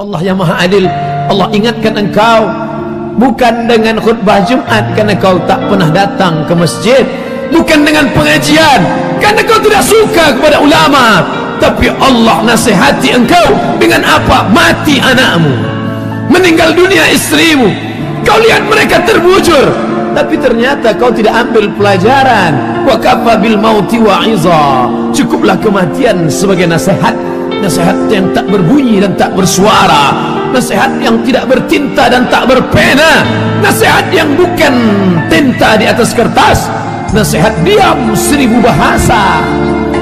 Allah yang maha adil. Allah ingatkan engkau bukan dengan khutbah Jumat karena kau tak pernah datang ke masjid, bukan dengan pengajian karena kau tidak suka kepada ulama, tapi Allah nasihati engkau dengan apa? Mati anakmu, meninggal dunia istrimu, kau lihat mereka terbujur, tapi ternyata kau tidak ambil pelajaran. Wa kafa bil mauti wa'iza, cukuplah kematian sebagai nasihat. Nasihat yang tak berbunyi dan tak bersuara, nasihat yang tidak bertinta dan tak berpena, nasihat yang bukan tinta di atas kertas, nasihat diam 1000 bahasa.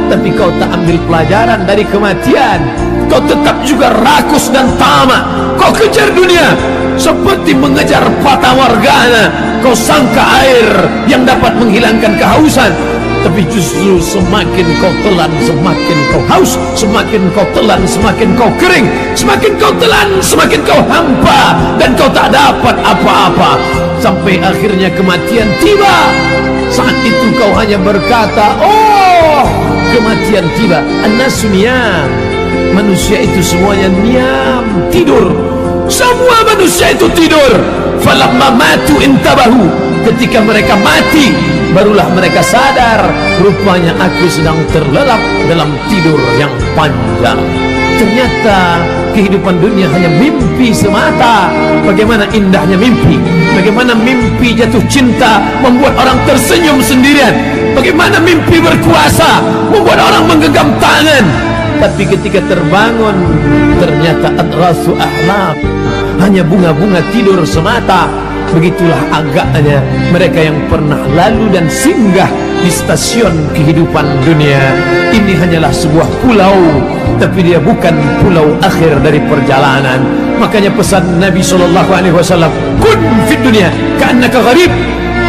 Tapi kau tak ambil pelajaran dari kematian, kau tetap juga rakus dan tamak. Kau kejar dunia seperti mengejar fata morgana. Kau sangka air yang dapat menghilangkan kehausan, tapi justru semakin kau telan semakin kau haus, semakin kau telan semakin kau kering, semakin kau telan semakin kau hampa, dan kau tak dapat apa-apa sampai akhirnya kematian tiba. Saat itu kau hanya berkata, oh kematian tiba. An-nasu niyam, manusia itu semuanya niam, tidur. Semua manusia itu tidur. Falamma matu intabahu, ketika mereka mati barulah mereka sadar, rupanya aku sedang terlelap dalam tidur yang panjang. Ternyata kehidupan dunia hanya mimpi semata. Bagaimana indahnya mimpi, bagaimana mimpi jatuh cinta membuat orang tersenyum sendirian, bagaimana mimpi berkuasa membuat orang menggenggam tangan. Tapi ketika terbangun ternyata adrasu ahlam, hanya bunga-bunga tidur semata. Begitulah agaknya mereka yang pernah lalu dan singgah di stasiun kehidupan dunia. Ini hanyalah sebuah pulau, tapi dia bukan pulau akhir dari perjalanan. Makanya pesan Nabi SAW, kun fid dunya ka'annaka gharib,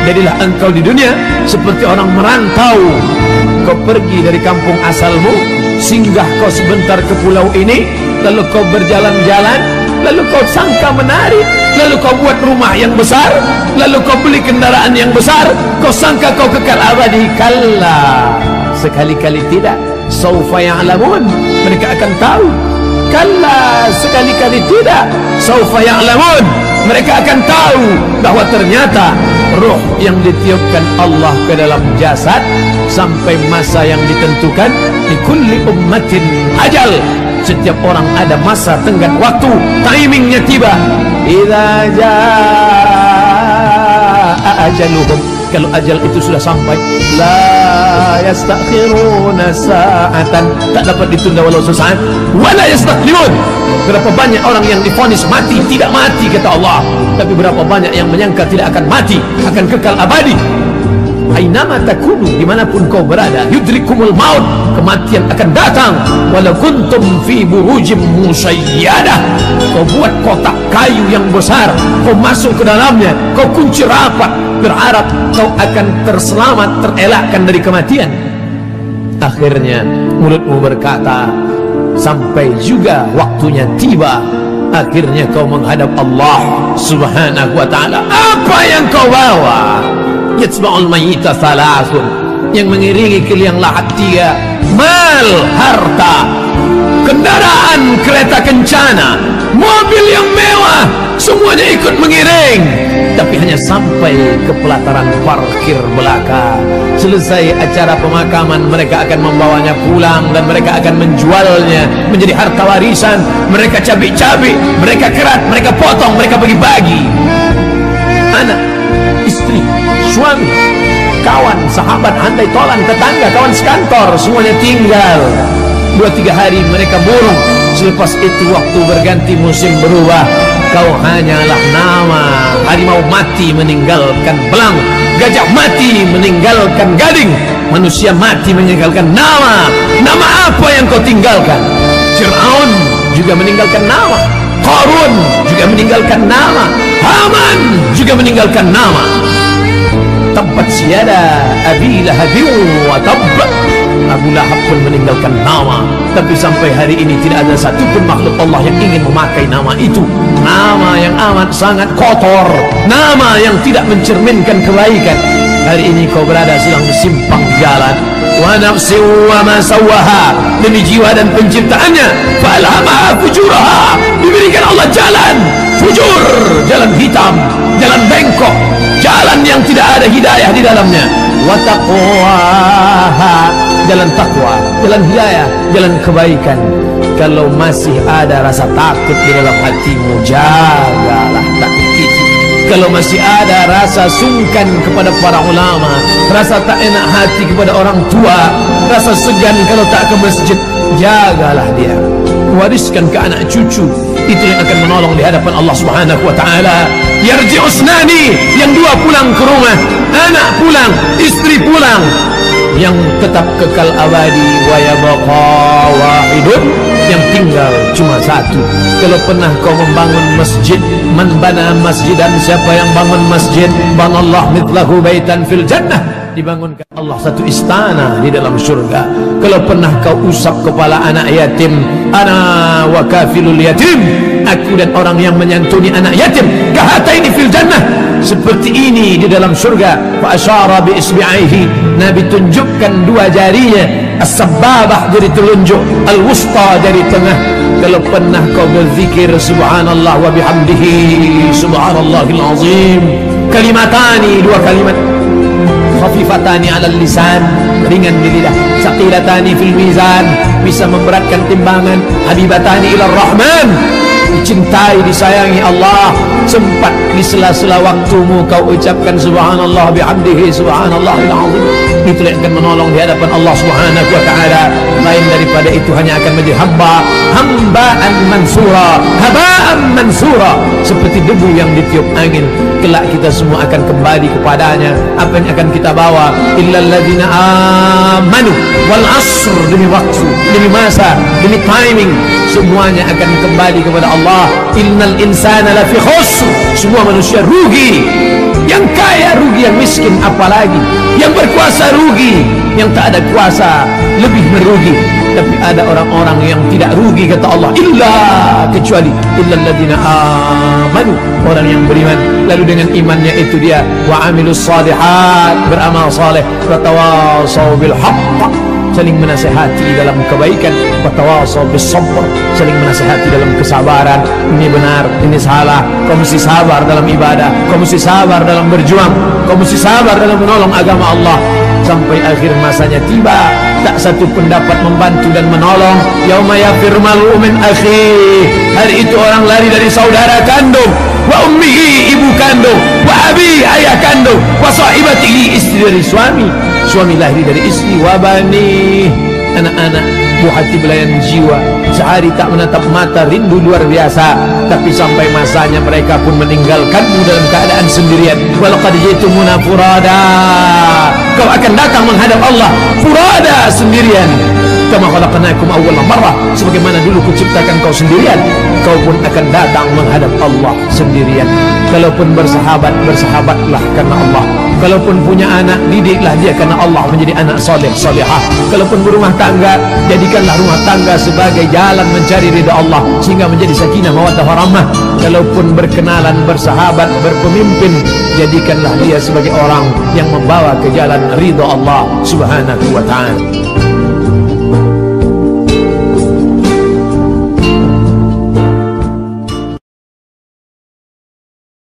jadilah engkau di dunia seperti orang merantau. Kau pergi dari kampung asalmu, singgah kau sebentar ke pulau ini, lalu kau berjalan-jalan, lalu kau sangka menarik, lalu kau buat rumah yang besar, lalu kau beli kendaraan yang besar, kau sangka kau kekal abadi. Kalla, sekali-kali tidak. Saufa ya'lamun, mereka akan tahu. Kalla, sekali-kali tidak. Saufa ya'lamun, mereka akan tahu bahwa ternyata ruh yang ditiupkan Allah ke dalam jasad sampai masa yang ditentukan. Di kulli ummatin ajal, setiap orang ada masa tenggat waktu, timingnya tiba. Idza jaa ajaluhum, kalau ajal itu sudah sampai, la yastakhiruna sa'atan, tak dapat ditunda walau sesaat, wala yastaqdimun. Berapa banyak orang yang divonis mati, tidak mati kata Allah, tapi berapa banyak yang menyangka tidak akan mati, akan kekal abadi. Ainama takunu, dimanapun kau berada, yudrikumul maut, kematian akan datang. Walau kuntum fi burujim musayyadah, kau buat kotak kayu yang besar, kau masuk ke dalamnya, kau kunci rapat, berharap kau akan terselamat, terelakkan dari kematian. Akhirnya mulutmu berkata, sampai juga waktunya tiba. Akhirnya kau menghadap Allah Subhanahu wa ta'ala. Apa yang kau bawa? Yatsba'ul mayyita thalathun, yang mengiringi ke liang lahat 3. Mal, harta, kendaraan, kereta kencana, mobil yang mewah, semuanya ikut mengiring. Tapi hanya sampai ke pelataran parkir belaka. Selesai acara pemakaman, mereka akan membawanya pulang dan mereka akan menjualnya menjadi harta warisan. Mereka cabik-cabik, mereka kerat, mereka potong, mereka bagi-bagi. Anak, istri, suami, kawan, sahabat, handai tolan, tetangga, kawan sekantor, semuanya tinggal. 2-3 hari mereka burung. Selepas itu waktu berganti, musim berubah. Kau hanyalah nama. Harimau mati meninggalkan belang, gajah mati meninggalkan gading, manusia mati meninggalkan nama. Nama apa yang kau tinggalkan? Fir'aun juga meninggalkan nama, Qarun juga meninggalkan nama, Haman juga meninggalkan nama. Tabbat siyada Abi Lahabin wa tabb, Abu Lahab pun meninggalkan nama. Tapi sampai hari ini tidak ada satupun makhluk Allah yang ingin memakai nama itu. Nama yang amat sangat kotor, nama yang tidak mencerminkan kebaikan. Hari ini kau berada sedang di simpang jalan, wa nafsin wa ma sawaha, demi jiwa dan penciptaannya. Falhamaha fujuraha, diberikan Allah jalan fujur, jalan hitam, jalan bengkok, jalan yang tidak ada hidayah di dalamnya. Wa taqwaha, jalan takwa, jalan hidayah, jalan kebaikan. Kalau masih ada rasa takut di dalam hatimu, jagalah takut itu. Kalau masih ada rasa sungkan kepada para ulama, rasa tak enak hati kepada orang tua, rasa segan kalau tak ke masjid, jagalah dia. Wariskan ke anak cucu, itu yang akan menolong di hadapan Allah Subhanahu wa taala. Yarji'u usnani, yang dua pulang ke rumah, anak pulang, istri pulang, yang tetap kekal abadi. Wa yabqa wahidun, yang tinggal cuma satu. Kalau pernah kau membangun masjid, man bana masjidan, siapa yang bangun masjid, banallahu mithlahu baitan fil jannah, dibangunkan Allah satu istana di dalam surga. Kalau pernah kau usap kepala anak yatim, ana wa kafilul yatim, aku dan orang yang menyantuni anak yatim, kahataini fil jannah, seperti ini di dalam surga. Fa asyara bi isbi'aihi, Nabi tunjukkan dua jarinya, as-sababah jari telunjuk, al-wusta jari tengah. Kalau pernah kau berzikir subhanallah wa bihamdihi subhanallahil azim, kalimatani, dua kalimat, khafifatani alal lisan, ringan di lidah, saqilatani fil mizan, bisa memberatkan timbangan, habibatani ilar rahman, dicintai, disayangi Allah. Sempat di sela-sela waktumu kau ucapkan subhanallah bihamdihi subhanallahil azim, itu yang akan menolong di hadapan Allah Subhanahu wa taala. Lain daripada itu hanya akan menjadi hambaan mansura, habaan mansura, seperti debu yang ditiup angin. Kelak kita semua akan kembali kepadanya. Apa yang akan kita bawa? Illal ladzina amanu wal asr, demi waktu, demi masa, demi timing, semuanya akan kembali kepada Allah. Innal insana lafi khusr, semua manusia rugi. Yang kaya rugi, yang miskin apalagi, yang berkuasa rugi, yang tak ada kuasa lebih merugi. Tapi ada orang-orang yang tidak rugi, kata Allah, illa, kecuali illal ladzina amanu, orang yang beriman. Lalu dengan imannya itu dia wa amilus salihat, beramal saleh, wa tawasaw bil haqq, saling menasihati dalam kebaikan, wa tawasaw bis sabr, saling menasihati dalam kesabaran. Ini benar, ini salah, kau mesti sabar dalam ibadah, kau mesti sabar dalam berjuang, kau mesti sabar dalam menolong agama Allah. Sampai akhir masanya tiba, tak satu pun dapat membantu dan menolong. Yauma yafirru mar'u min akhihi, hari itu orang lari dari saudara kandung, wa ummihi, ibu kandung, wa abi, ayah kandung, wa sahibatihi, istri dari suami, suami lari dari istri, wa bani, anak-anak, buah hati belayan jiwa. Sehari tak menatap mata, rindu luar biasa. Tapi sampai masanya mereka pun meninggalkanmu dalam keadaan sendirian. Walaqad jitumuna furada, kau akan datang menghadap Allah furada, sendirian. Kama khalaqnakum awwala marrah, sebagaimana dulu kuciptakan kau sendirian, kau pun akan datang menghadap Allah sendirian. Kalaupun bersahabat, bersahabatlah karena Allah. Kalaupun punya anak, didiklah dia karena Allah menjadi anak soleh, solehah. Kalaupun berumah tangga, jadikanlah rumah tangga sebagai jalan mencari ridha Allah, sehingga menjadi sakinah mawaddah warahmah. Kalaupun berkenalan, bersahabat, berpemimpin, jadikanlah dia sebagai orang yang membawa ke jalan ridha Allah Subhanahu wa ta'ala.